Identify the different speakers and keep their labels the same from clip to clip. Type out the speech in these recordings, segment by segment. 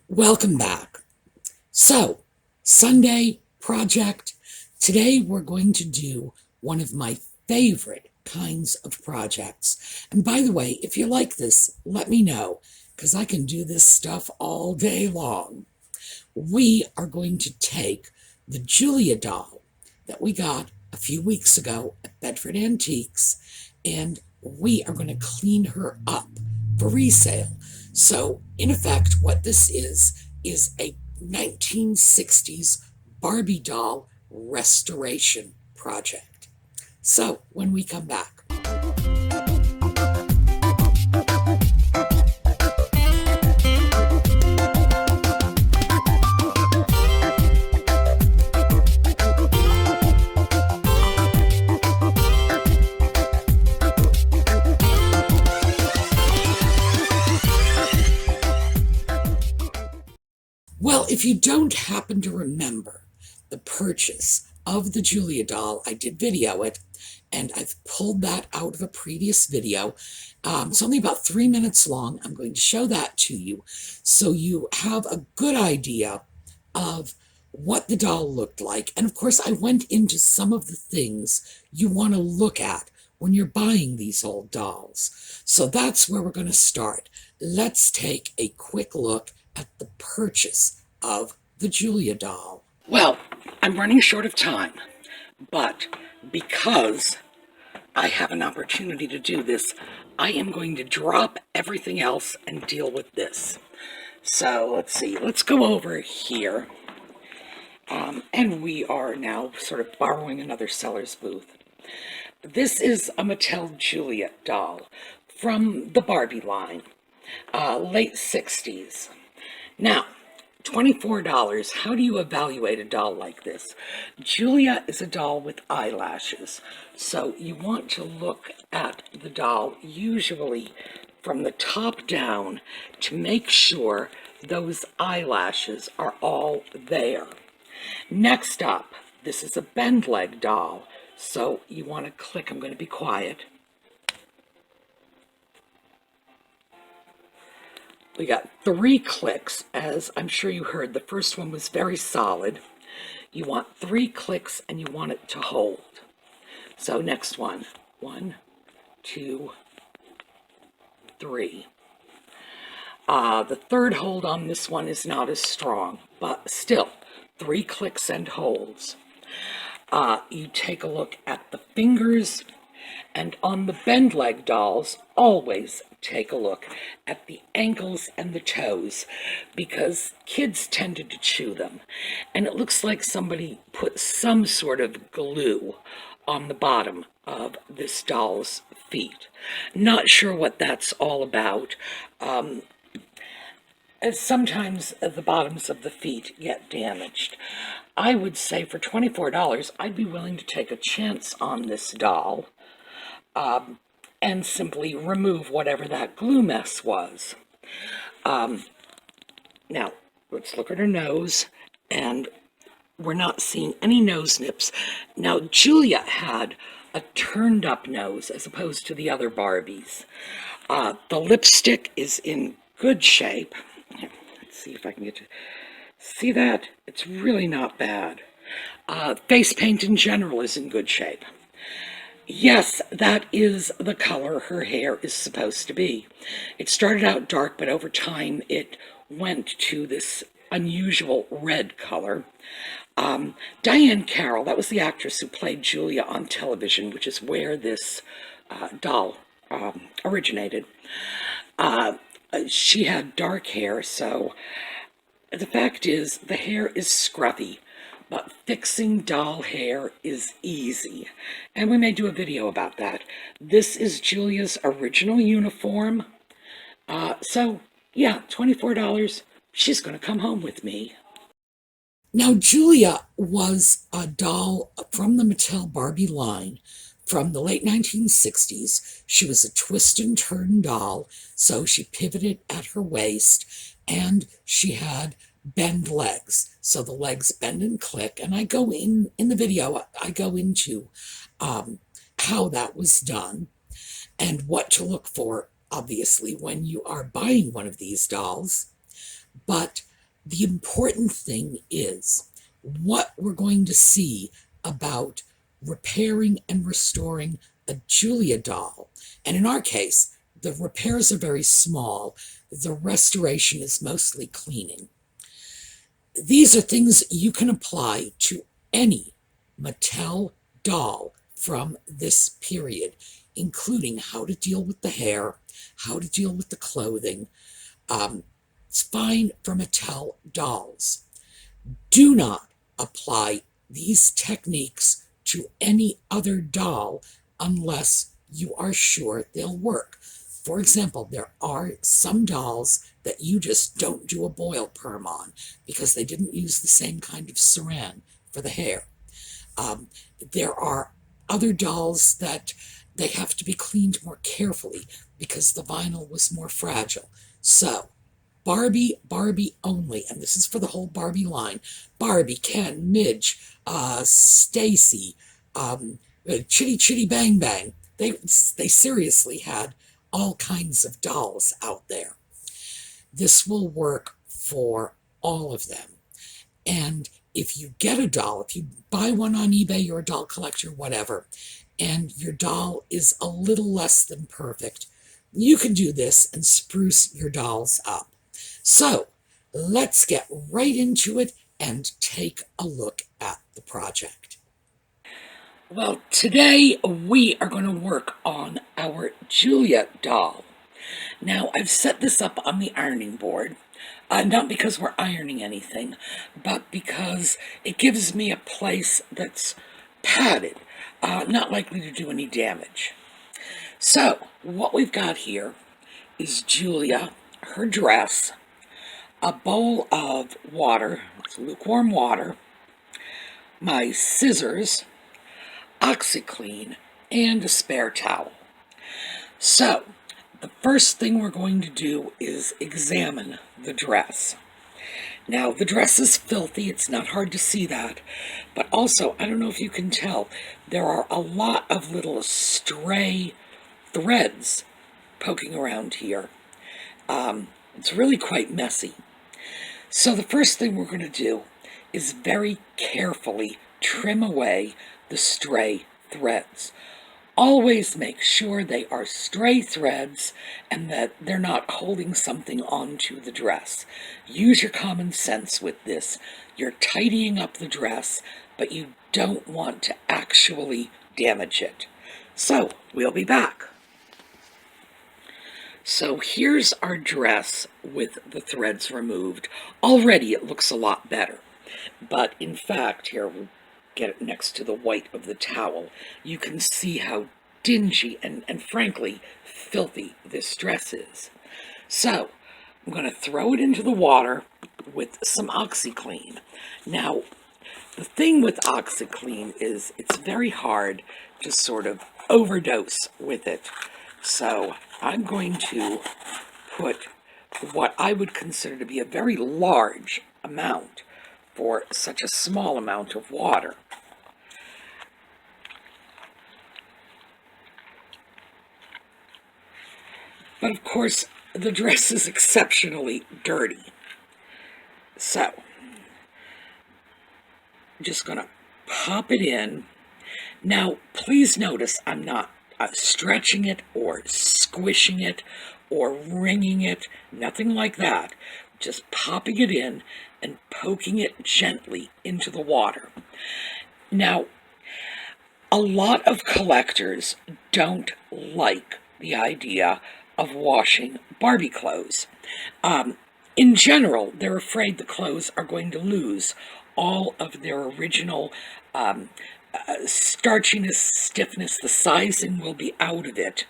Speaker 1: Welcome back. So, Sunday project. Today we're going to do one of my favorite kinds of projects. And by the way, if you like this, let me know, because I can do this stuff all day long. We are going to take the Julia doll that we got a few weeks ago at Bedford Antiques, and we are going to clean her up for resale. So, in effect, what this is a 1960s Barbie doll restoration project. So, when we come back. Well, if you don't happen to remember the purchase of the Julia doll, I did video it, and I've pulled that out of a previous video. It's only about 3 minutes long. I'm going to show that to you so you have a good idea of what the doll looked like. And of course, I went into some of the things you want to look at when you're buying these old dolls. So that's where we're going to start. Let's take a quick look at the purchase of the Julia doll. Well, I'm running short of time, but because I have an opportunity to do this, I am going to drop everything else and deal with this. So let's see, let's go over here. And we are now sort of borrowing another seller's booth. This is a Mattel Julia doll from the Barbie line, late 60s. Now, $24, how do you evaluate a doll like this? Julia is a doll with eyelashes, so you want to look at the doll usually from the top down to make sure those eyelashes are all there. Next up, this is a bend leg doll, so you want to click. I'm going to be quiet. We got 3 clicks, as I'm sure you heard. The first one was very solid. You want 3 clicks and you want it to hold. So next one, 1, 2, 3. The third hold on this one is not as strong, but still 3 clicks and holds. You take a look at the fingers, and on the bend leg dolls, always take a look at the ankles and the toes, because kids tended to chew them. And it looks like somebody put some sort of glue on the bottom of this doll's feet. Not sure what that's all about. Sometimes the bottoms of the feet get damaged. I would say for $24, I'd be willing to take a chance on this doll. And simply remove whatever that glue mess was. Now, let's look at her nose, and we're not seeing any nose nips. Now, Julia had a turned up nose as opposed to the other Barbies. The lipstick is in good shape. Let's see if I can get to see that. It's really not bad. Face paint in general is in good shape. Yes, that is the color her hair is supposed to be. It started out dark, but over time it went to this unusual red color. Diane Carroll, that was the actress who played Julia on television, which is where this doll originated. She had dark hair, so the fact is the hair is scruffy. But fixing doll hair is easy, and we may do a video about that. This is Julia's original uniform. So, yeah, $24, she's going to come home with me. Now, Julia was a doll from the Mattel Barbie line from the late 1960s. She was a twist and turn doll, so she pivoted at her waist, and she had bend legs, so the legs bend and click. And I go in the video, I go into how that was done and what to look for, obviously, when you are buying one of these dolls. But The important thing is what we're going to see about repairing and restoring a Julia doll. And in our case, the repairs are very small. The restoration is mostly cleaning. These are things you can apply to any Mattel doll from this period, including how to deal with the hair, how to deal with the clothing. It's fine for Mattel dolls. Do not apply these techniques to any other doll unless you are sure they'll work. For example, there are some dolls that you just don't do a boil perm on because they didn't use the same kind of saran for the hair. There are other dolls that they have to be cleaned more carefully because the vinyl was more fragile. So, Barbie only, and this is for the whole Barbie line. Barbie, Ken, Midge, Stacy, Chitty Chitty Bang Bang. They seriously had all kinds of dolls out there. This will work for all of them. And if you get a doll, if you buy one on eBay, you're a doll collector, whatever, and your doll is a little less than perfect, you can do this and spruce your dolls up. So let's get right into it and take a look at the project. Well, today we are going to work on our Julia doll. Now, I've set this up on the ironing board, not because we're ironing anything, but because it gives me a place that's padded, not likely to do any damage. So, what we've got here is Julia, her dress, a bowl of water, it's lukewarm water, my scissors, OxiClean, and a spare towel. So, the first thing we're going to do is examine the dress. Now, the dress is filthy, it's not hard to see that, but also, I don't know if you can tell, there are a lot of little stray threads poking around here. It's really quite messy. So the first thing we're going to do is very carefully trim away the stray threads. Always make sure they are stray threads and that they're not holding something onto the dress. Use your common sense with this. You're tidying up the dress, but you don't want to actually damage it. So, we'll be back. So here's our dress with the threads removed. Already it looks a lot better. But in fact, here we'll get it next to the white of the towel. You can see how dingy and frankly filthy this dress is. So I'm going to throw it into the water with some OxiClean. Now, the thing with OxiClean is it's very hard to sort of overdose with it. So I'm going to put what I would consider to be a very large amount for such a small amount of water. But of course, the dress is exceptionally dirty. So, I'm just going to pop it in. Now, please notice I'm not stretching it or squishing it or wringing it, nothing like that. Just popping it in and poking it gently into the water. Now, a lot of collectors don't like the idea of washing Barbie clothes. In general, they're afraid the clothes are going to lose all of their original starchiness, stiffness. The sizing will be out of it,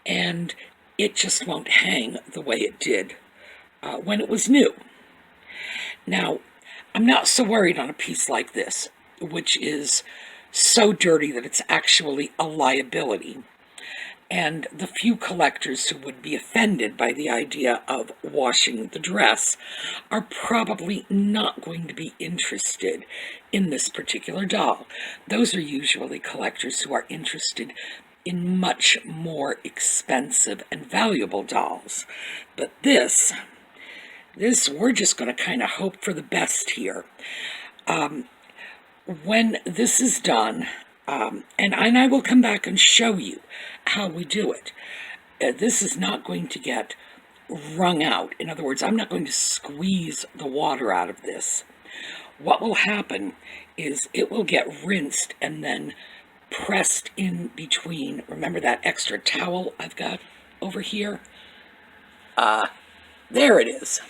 Speaker 1: and it just won't hang the way it did when it was new. Now, I'm not so worried on a piece like this, which is so dirty that it's actually a liability. And the few collectors who would be offended by the idea of washing the dress are probably not going to be interested in this particular doll. Those are usually collectors who are interested in much more expensive and valuable dolls. But this we're just going to kind of hope for the best here. When this is done, and I will come back and show you how we do it. This is not going to get wrung out. In other words, I'm not going to squeeze the water out of this. What will happen is it will get rinsed and then pressed in between. Remember that extra towel I've got over here? There it is.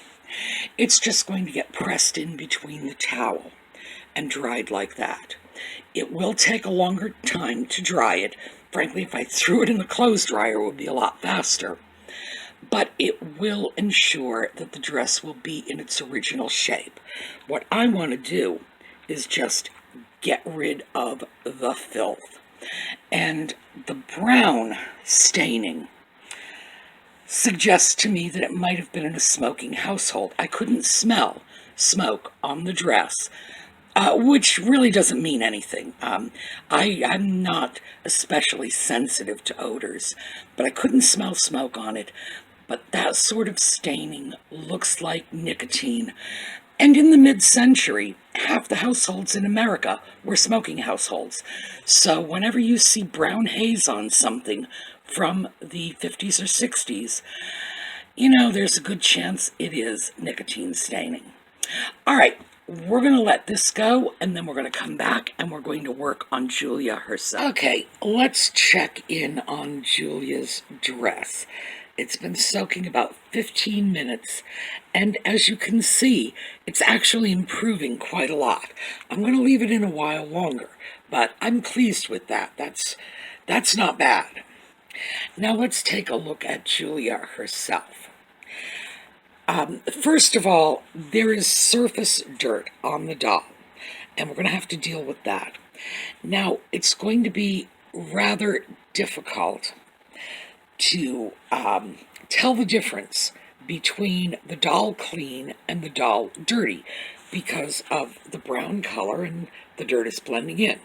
Speaker 1: It's just going to get pressed in between the towel and dried like that. It will take a longer time to dry it. Frankly, if I threw it in the clothes dryer, it would be a lot faster. But it will ensure that the dress will be in its original shape. What I want to do is just get rid of the filth. And the brown staining suggests to me that it might have been in a smoking household. I couldn't smell smoke on the dress, which really doesn't mean anything. I'm not especially sensitive to odors, but I couldn't smell smoke on it. But that sort of staining looks like nicotine. And in the mid-century, half the households in America were smoking households. So whenever you see brown haze on something from the 50s or 60s, you know, there's a good chance it is nicotine staining. All right, we're going to let this go, and then we're going to come back, and we're going to work on Julia herself. Okay, let's check in on Julia's dress. It's been soaking about 15 minutes, and as you can see, it's actually improving quite a lot. I'm going to leave it in a while longer, but I'm pleased with that. That's not bad. Now let's take a look at Julia herself. First of all, there is surface dirt on the doll, and we're going to have to deal with that. Now, it's going to be rather difficult to tell the difference between the doll clean and the doll dirty because of the brown color and the dirt is blending in.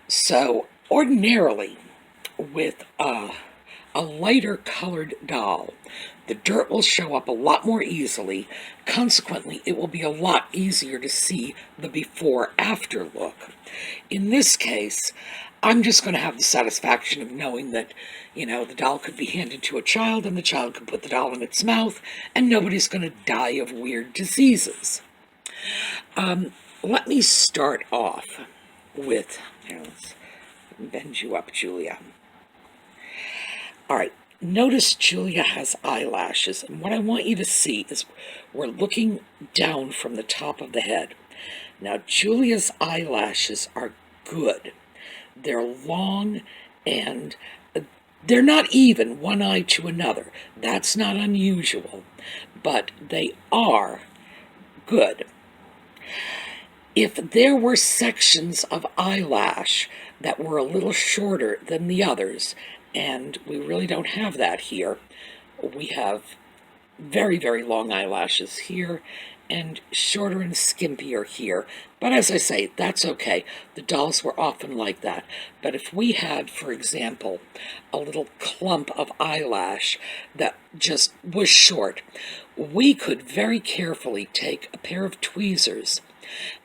Speaker 1: So ordinarily, with a lighter colored doll, the dirt will show up a lot more easily. Consequently, it will be a lot easier to see the before-after look. In this case, I'm just going to have the satisfaction of knowing that, you know, the doll could be handed to a child and the child could put the doll in its mouth and nobody's going to die of weird diseases. Let me start off with, let's bend you up, Julia. All right, notice Julia has eyelashes, and what I want you to see is we're looking down from the top of the head. Now, Julia's eyelashes are good. They're long and they're not even one eye to another. That's not unusual, but they are good. If there were sections of eyelash that were a little shorter than the others, and we really don't have that here, we have very, very long eyelashes here and shorter and skimpier here. But as I say, that's okay. The dolls were often like that. But if we had, for example, a little clump of eyelash that just was short, we could very carefully take a pair of tweezers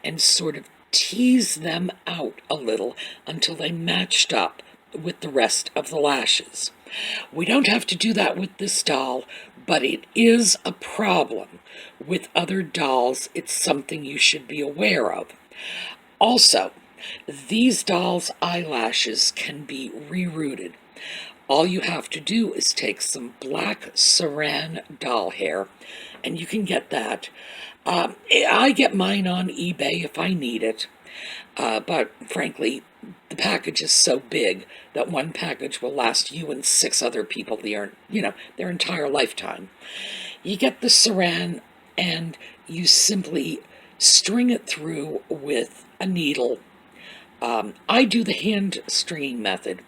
Speaker 1: and sort of tease them out a little until they matched up with the rest of the lashes. We don't have to do that with this doll, but it is a problem. With other dolls, it's something you should be aware of. Also, these dolls' eyelashes can be rerouted. All you have to do is take some black saran doll hair, and you can get that. I get mine on eBay if I need it, but frankly, the package is so big that one package will last you and 6 other people their entire lifetime. You get the saran and you simply string it through with a needle. I do the hand stringing method.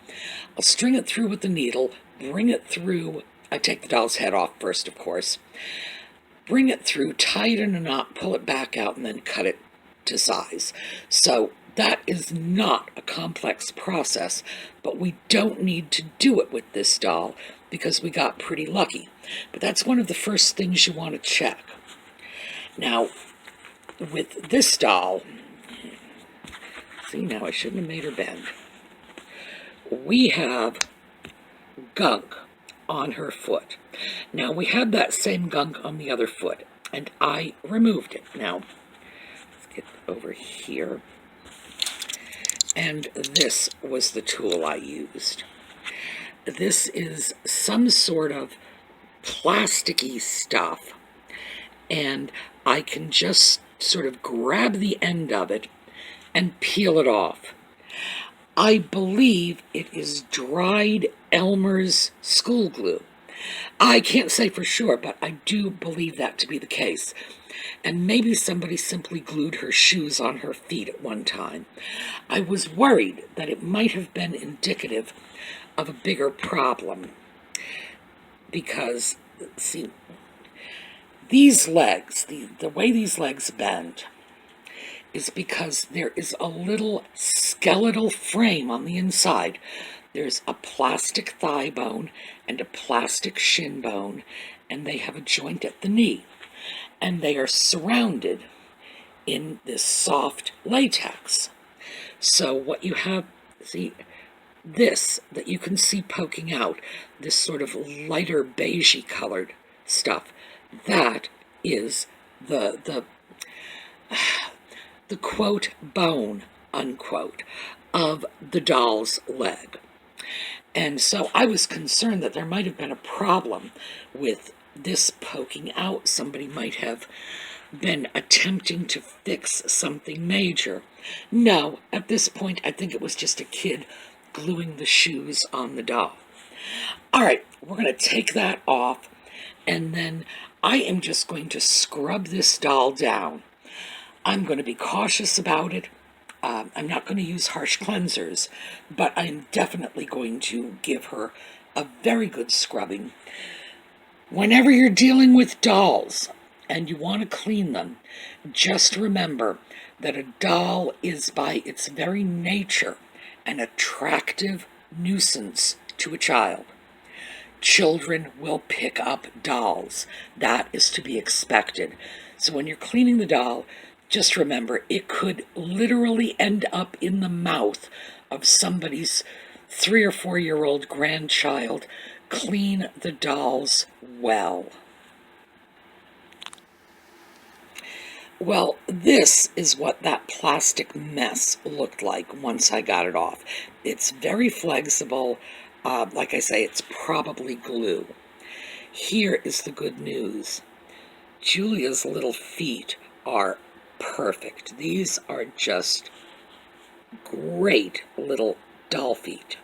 Speaker 1: I'll string it through with the needle, bring it through. I take the doll's head off first, of course. Bring it through, tie it in a knot, pull it back out, and then cut it to size. So that is not a complex process, but we don't need to do it with this doll because we got pretty lucky. But that's one of the first things you want to check. Now, with this doll, see, now I shouldn't have made her bend. We have gunk on her foot. Now, we had that same gunk on the other foot, and I removed it. Now, let's get over here. And this was the tool I used. This is some sort of plasticky stuff, and I can just sort of grab the end of it and peel it off. I believe it is dried Elmer's school glue. I can't say for sure, but I do believe that to be the case. And maybe somebody simply glued her shoes on her feet at one time. I was worried that it might have been indicative of a bigger problem. Because, see, these legs, the way these legs bend, is because there is a little skeletal frame on the inside. There's a plastic thigh bone and a plastic shin bone, and they have a joint at the knee. And they are surrounded in this soft latex. So what you have, see, this that you can see poking out, this sort of lighter beigey colored stuff, that is the quote bone, unquote, of the doll's leg. And so I was concerned that there might have been a problem with this poking out. Somebody might have been attempting to fix something major. No, at this point, I think it was just a kid gluing the shoes on the doll. All right, we're going to take that off, and then I am just going to scrub this doll down. I'm going to be cautious about it. I'm not going to use harsh cleansers, but I'm definitely going to give her a very good scrubbing. Whenever you're dealing with dolls and you want to clean them, just remember that a doll is by its very nature an attractive nuisance to a child. Children will pick up dolls. That is to be expected. So when you're cleaning the doll, just remember it could literally end up in the mouth of somebody's 3 or 4-year-old grandchild. Clean the dolls well. Well, this is what that plastic mess looked like once I got it off. It's very flexible. Like I say, it's probably glue. Here is the good news. Julia's little feet are perfect. These are just great little doll feet.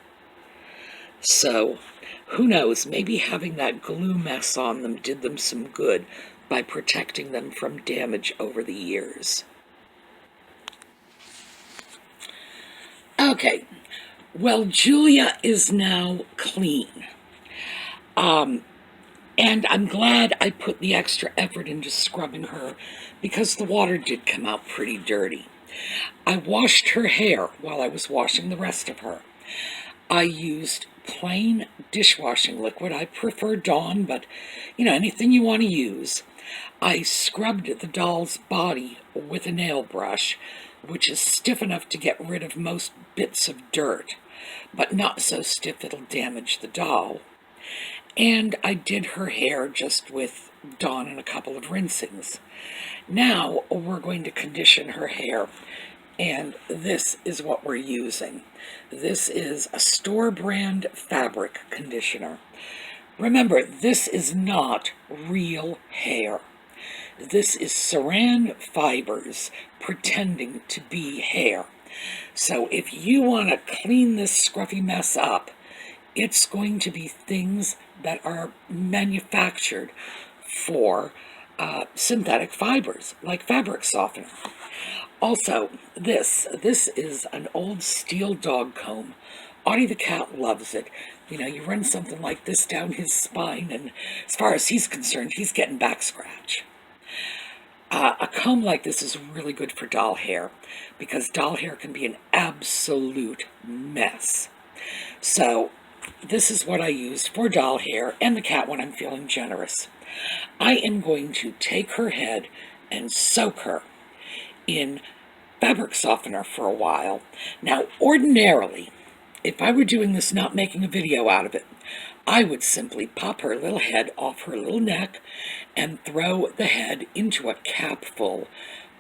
Speaker 1: So, who knows, maybe having that glue mess on them did them some good by protecting them from damage over the years. Okay, well, Julia is now clean. And I'm glad I put the extra effort into scrubbing her because the water did come out pretty dirty. I washed her hair while I was washing the rest of her. I used plain dishwashing liquid. I prefer Dawn, but anything you want to use. I scrubbed the doll's body with a nail brush, which is stiff enough to get rid of most bits of dirt, but not so stiff it'll damage the doll. And I did her hair just with Dawn and a couple of rinsings. Now we're going to condition her hair, and this is what we're using. This is a store brand fabric conditioner. Remember, this is not real hair. This is saran fibers pretending to be hair. So if you want to clean this scruffy mess up, it's going to be things that are manufactured for synthetic fibers, like fabric softener. Also, this is an old steel dog comb. Audie the cat loves it. You run something like this down his spine, and as far as he's concerned, he's getting back scratch. A comb like this is really good for doll hair, because doll hair can be an absolute mess. So, this is what I use for doll hair and the cat when I'm feeling generous. I am going to take her head and soak her in fabric softener for a while. Now, ordinarily, if I were doing this, not making a video out of it, I would simply pop her little head off her little neck and throw the head into a cap full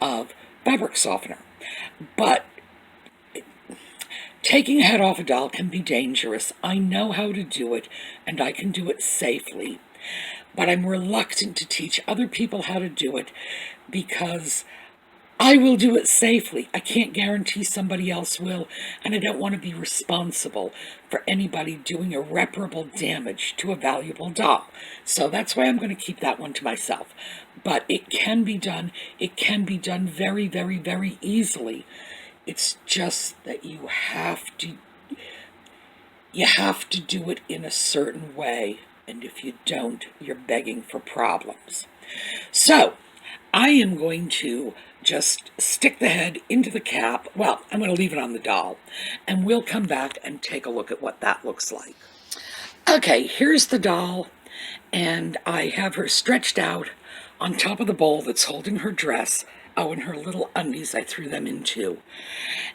Speaker 1: of fabric softener. But taking a head off a doll can be dangerous. I know how to do it, and I can do it safely. But I'm reluctant to teach other people how to do it because I will do it safely. I can't guarantee somebody else will, and I don't want to be responsible for anybody doing irreparable damage to a valuable doll. So that's why I'm going to keep that one to myself. But it can be done. It can be done very, very, very easily. It's just that you have to do it in a certain way, and if you don't, you're begging for problems. So I am going to just stick the head into the cap. Well, I'm going to leave it on the doll, and we'll come back and take a look at what that looks like. Okay, here's the doll, and I have her stretched out on top of the bowl that's holding her dress. Oh, and her little undies, I threw them in too.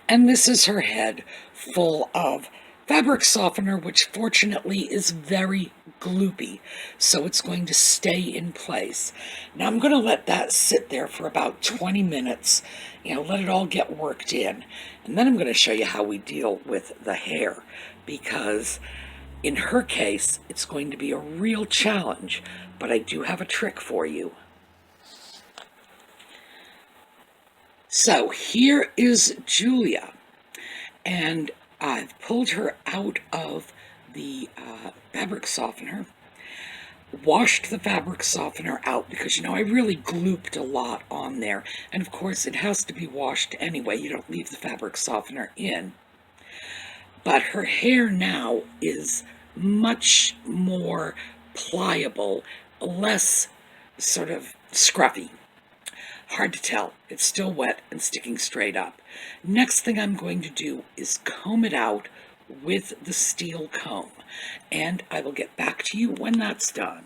Speaker 1: And this is her head full of fabric softener, which fortunately is very gloopy, so it's going to stay in place. Now I'm going to let that sit there for about 20 minutes, let it all get worked in. And then I'm going to show you how we deal with the hair, because in her case, it's going to be a real challenge, but I do have a trick for you. So here is Julia, and I've pulled her out of the fabric softener, washed the fabric softener out because, I really glooped a lot on there. And of course, it has to be washed anyway. You don't leave the fabric softener in. But her hair now is much more pliable, less sort of scruffy. Hard to tell. It's still wet and sticking straight up. Next thing I'm going to do is comb it out with the steel comb, and I will get back to you when that's done.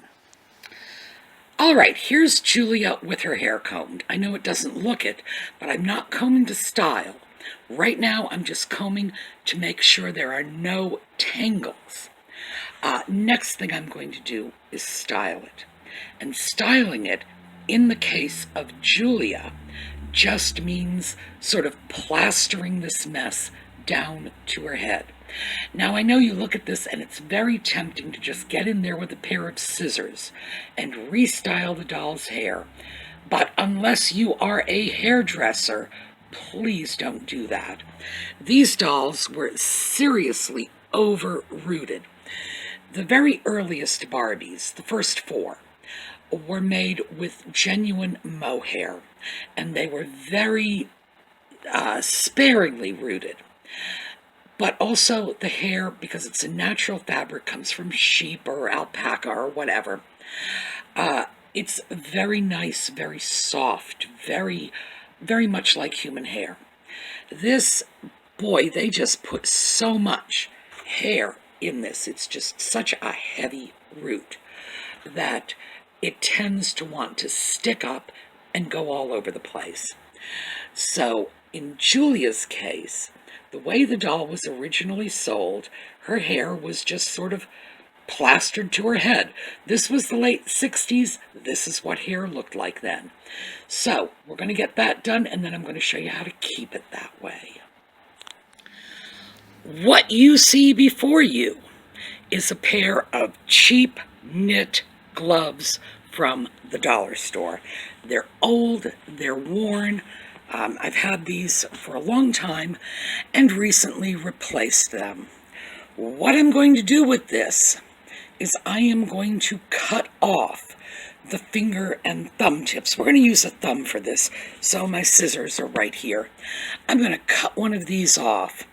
Speaker 1: All right, here's Julia with her hair combed. I know it doesn't look it, but I'm not combing to style. Right now, I'm just combing to make sure there are no tangles. Next thing I'm going to do is style it. And styling it, in the case of Julia, just means sort of plastering this mess down to her head. Now, I know you look at this and it's very tempting to just get in there with a pair of scissors and restyle the doll's hair. But unless you are a hairdresser, please don't do that. These dolls were seriously over-rooted. The very earliest Barbies, the first 4, were made with genuine mohair, and they were very sparingly rooted. But also the hair, because it's a natural fabric, comes from sheep or alpaca or whatever. It's very nice, very soft, very, very much like human hair. This, boy, they just put so much hair in this. It's just such a heavy root that it tends to want to stick up and go all over the place. So in Julia's case, the way the doll was originally sold, her hair was just sort of plastered to her head. This was the late 60s. This is what hair looked like then. So we're going to get that done, and then I'm going to show you how to keep it that way. What you see before you is a pair of cheap knit gloves from the dollar store. They're old, they're worn. I've had these for a long time and recently replaced them. What I'm going to do with this is I am going to cut off the finger and thumb tips. We're going to use a thumb for this, so my scissors are right here. I'm going to cut one of these off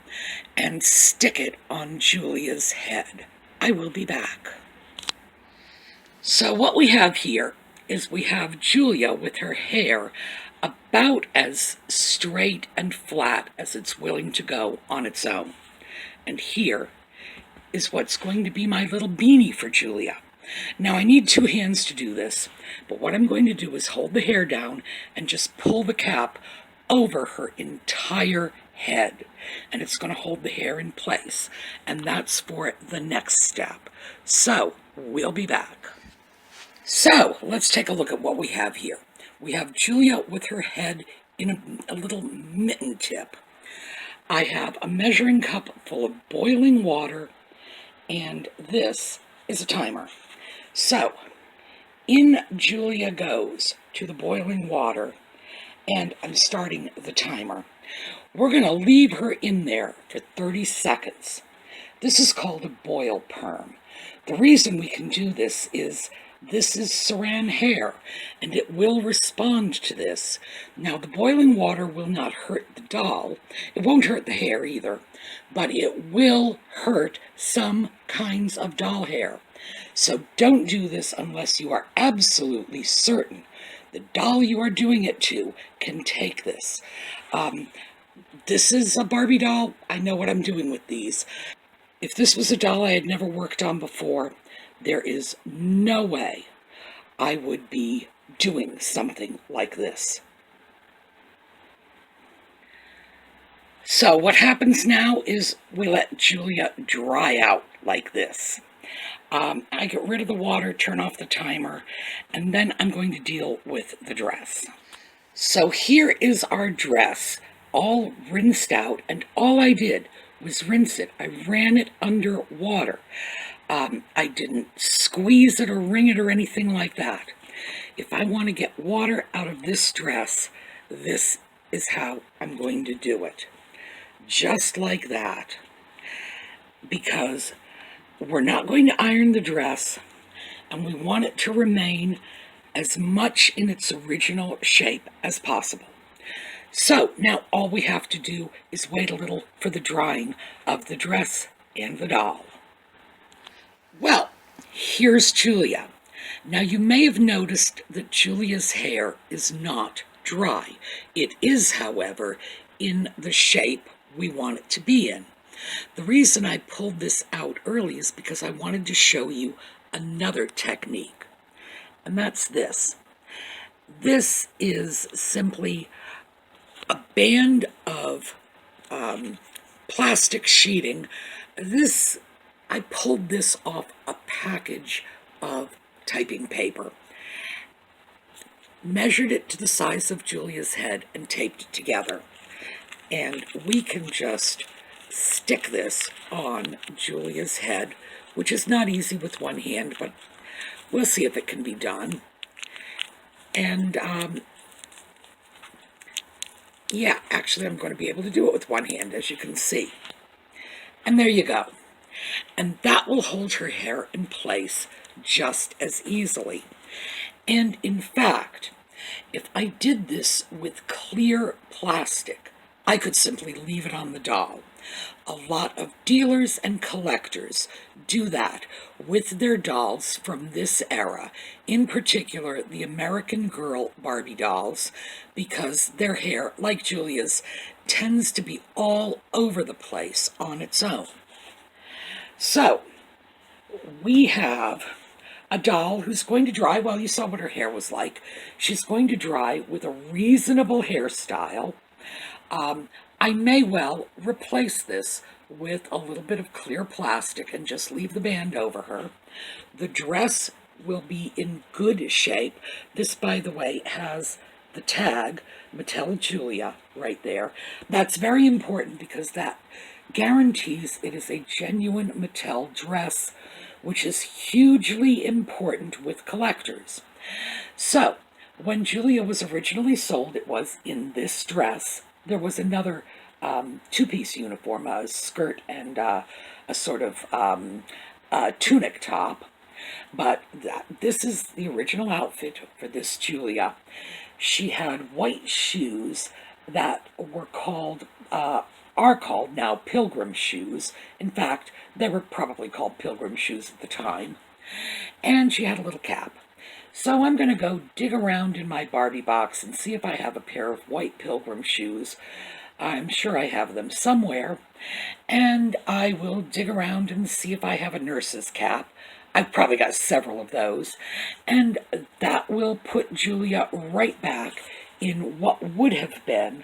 Speaker 1: and stick it on Julia's head. I will be back. So what we have here is we have Julia with her hair about as straight and flat as it's willing to go on its own. And here is what's going to be my little beanie for Julia. Now I need two hands to do this, but what I'm going to do is hold the hair down and just pull the cap over her entire head, and it's going to hold the hair in place, and that's for the next step. So we'll be back. So let's take a look at what we have here. We have Julia with her head in a little mitten tip. I have a measuring cup full of boiling water, and this is a timer. So in Julia goes to the boiling water, and I'm starting the timer. We're going to leave her in there for 30 seconds. This is called a boil perm. The reason we can do this is saran hair, and it will respond to this. Now, the boiling water will not hurt the doll. It won't hurt the hair either, but it will hurt some kinds of doll hair. So don't do this unless you are absolutely certain the doll you are doing it to can take this. This is a Barbie doll. I know what I'm doing with these. If this was a doll I had never worked on before, there is no way I would be doing something like this. So what happens now is we let Julia dry out like this. I get rid of the water, turn off the timer, and then I'm going to deal with the dress. So here is our dress, all rinsed out, and all I did was rinse it. I ran it under water. I didn't squeeze it or wring it or anything like that. If I want to get water out of this dress, this is how I'm going to do it. Just like that. Because we're not going to iron the dress, and we want it to remain as much in its original shape as possible. So now all we have to do is wait a little for the drying of the dress and the doll. Well, here's Julia. Now you may have noticed that Julia's hair is not dry. It is, however, in the shape we want it to be in. The reason I pulled this out early is because I wanted to show you another technique, and that's this. This is simply a band of plastic sheeting. I pulled this off a package of typing paper, measured it to the size of Julia's head, and taped it together. And we can just stick this on Julia's head, which is not easy with one hand, but we'll see if it can be done. And yeah, actually I'm going to be able to do it with one hand, as you can see. And there you go. And that will hold her hair in place just as easily. And in fact, if I did this with clear plastic, I could simply leave it on the doll. A lot of dealers and collectors do that with their dolls from this era, in particular the American Girl Barbie dolls, because their hair, like Julia's, tends to be all over the place on its own. So, we have a doll who's going to dry, well, you saw what her hair was like. She's going to dry with a reasonable hairstyle. I may well replace this with a little bit of clear plastic and just leave the band over her. The dress will be in good shape. This, by the way, has the tag, Mattel Julia, right there. That's very important because that guarantees it is a genuine Mattel dress, which is hugely important with collectors. So, when Julia was originally sold, it was in this dress. There was another two-piece uniform, a skirt and a sort of tunic top. But this is the original outfit for this Julia. She had white shoes that were are called now pilgrim shoes. In fact, they were probably called pilgrim shoes at the time. And she had a little cap. So I'm going to go dig around in my Barbie box and see if I have a pair of white pilgrim shoes. I'm sure I have them somewhere. And I will dig around and see if I have a nurse's cap. I've probably got several of those. And that will put Julia right back in what would have been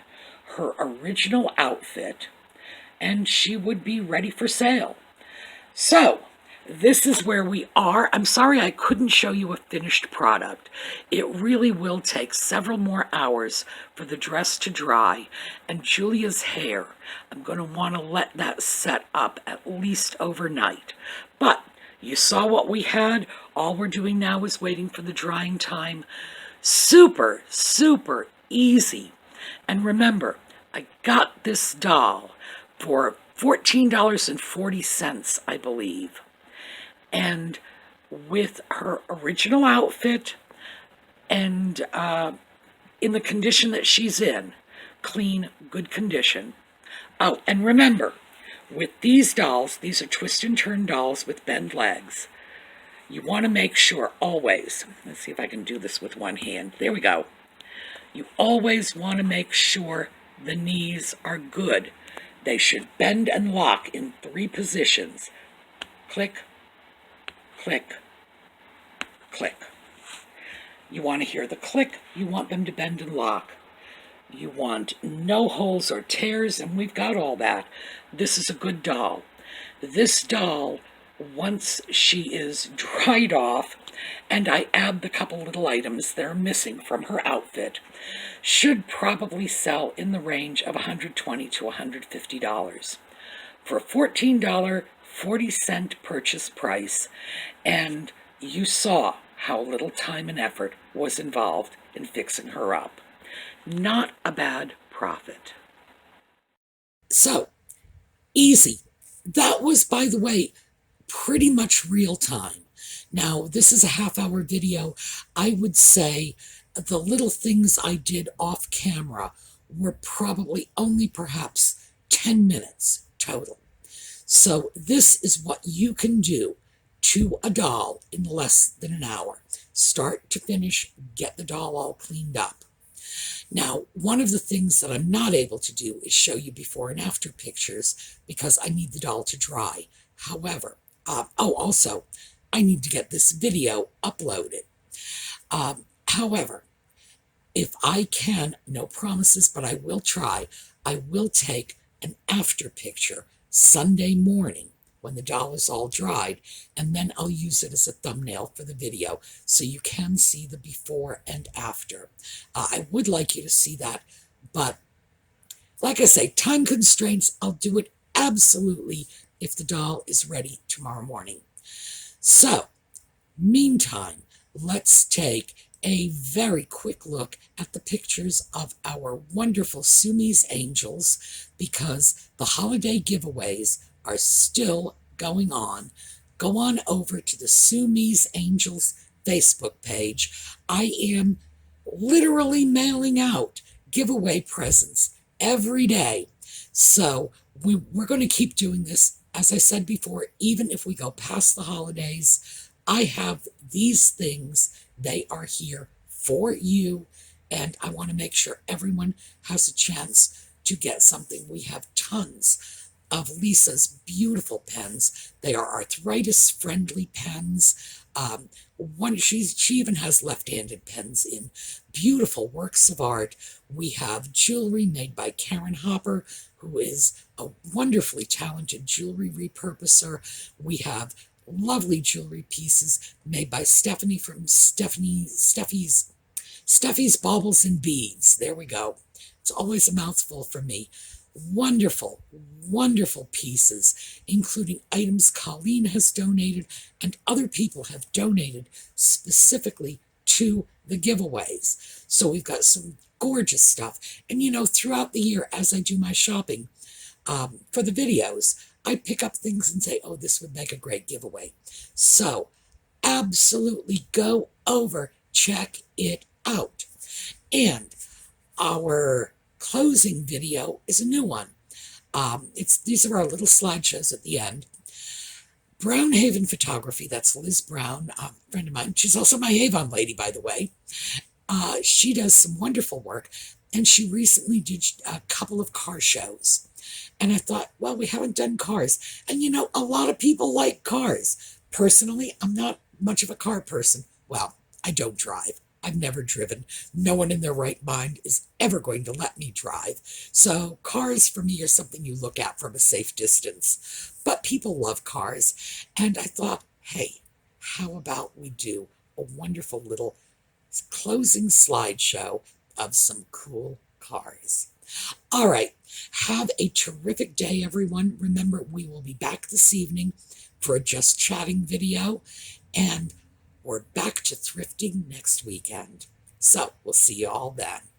Speaker 1: her original outfit, and she would be ready for sale. So, this is where we are. I'm sorry I couldn't show you a finished product. It really will take several more hours for the dress to dry, and Julia's hair, I'm going to want to let that set up at least overnight. But you saw what we had. All we're doing now is waiting for the drying time. Super, super easy. And remember, I got this doll for $14.40, I believe. And with her original outfit and in the condition that she's in, clean, good condition. Oh, and remember, with these dolls, these are twist and turn dolls with bend legs. You want to make sure always, let's see if I can do this with one hand. There we go. You always want to make sure the knees are good. They should bend and lock in 3 positions. Click, click, click. You want to hear the click. You want them to bend and lock. You want no holes or tears, and we've got all that. This is a good doll. This doll, once she is dried off, and I add the couple little items that are missing from her outfit, should probably sell in the range of $120 to $150 for a $14.40 purchase price. And you saw how little time and effort was involved in fixing her up. Not a bad profit. So, easy. That was, by the way, pretty much real time. Now, this is a half-hour video. I would say the little things I did off camera were probably only perhaps 10 minutes total. So this is what you can do to a doll in less than an hour. Start to finish, get the doll all cleaned up. Now, one of the things that I'm not able to do is show you before and after pictures because I need the doll to dry. However, also, I need to get this video uploaded. However, if I can, no promises, but I will try, I will take an after picture Sunday morning when the doll is all dried, and then I'll use it as a thumbnail for the video so you can see the before and after. I would like you to see that, but like I say, time constraints, I'll do it absolutely if the doll is ready tomorrow morning. So, meantime, let's take a very quick look at the pictures of our wonderful SueMe's Angels because the holiday giveaways are still going on. Go on over to the SueMe's Angels Facebook page. I am literally mailing out giveaway presents every day. So we're going to keep doing this. As I said before, even if we go past the holidays, I have these things. They are here for you, and I want to make sure everyone has a chance to get something. We have tons of Lisa's beautiful pens. They are arthritis-friendly pens. She even has left-handed pens in beautiful works of art. We have jewelry made by Karen Hopper, who is a wonderfully talented jewelry repurposer. We have lovely jewelry pieces made by Stephanie from Steffi's Baubles and Beads. There we go. It's always a mouthful for me. Wonderful, wonderful pieces, including items Colleen has donated and other people have donated specifically to the giveaways. So we've got some gorgeous stuff. And you know, throughout the year, as I do my shopping for the videos, I pick up things and say, oh, this would make a great giveaway. So absolutely go over, check it out. And our closing video is a new one. These are our little slideshows at the end. Brownhaven Photography, that's Liz Brown, a friend of mine. She's also my Avon lady, by the way. She does some wonderful work, and she recently did a couple of car shows. And I thought, well, we haven't done cars. And you know, a lot of people like cars, Personally, I'm not much of a car person. Well, I don't drive. I've never driven. No one in their right mind is ever going to let me drive. So cars for me are something you look at from a safe distance. But people love cars. And I thought, hey, how about we do a wonderful little closing slideshow of some cool cars. All right. Have a terrific day, everyone. Remember, we will be back this evening for a Just Chatting video. And we're back to thrifting next weekend. So we'll see you all then.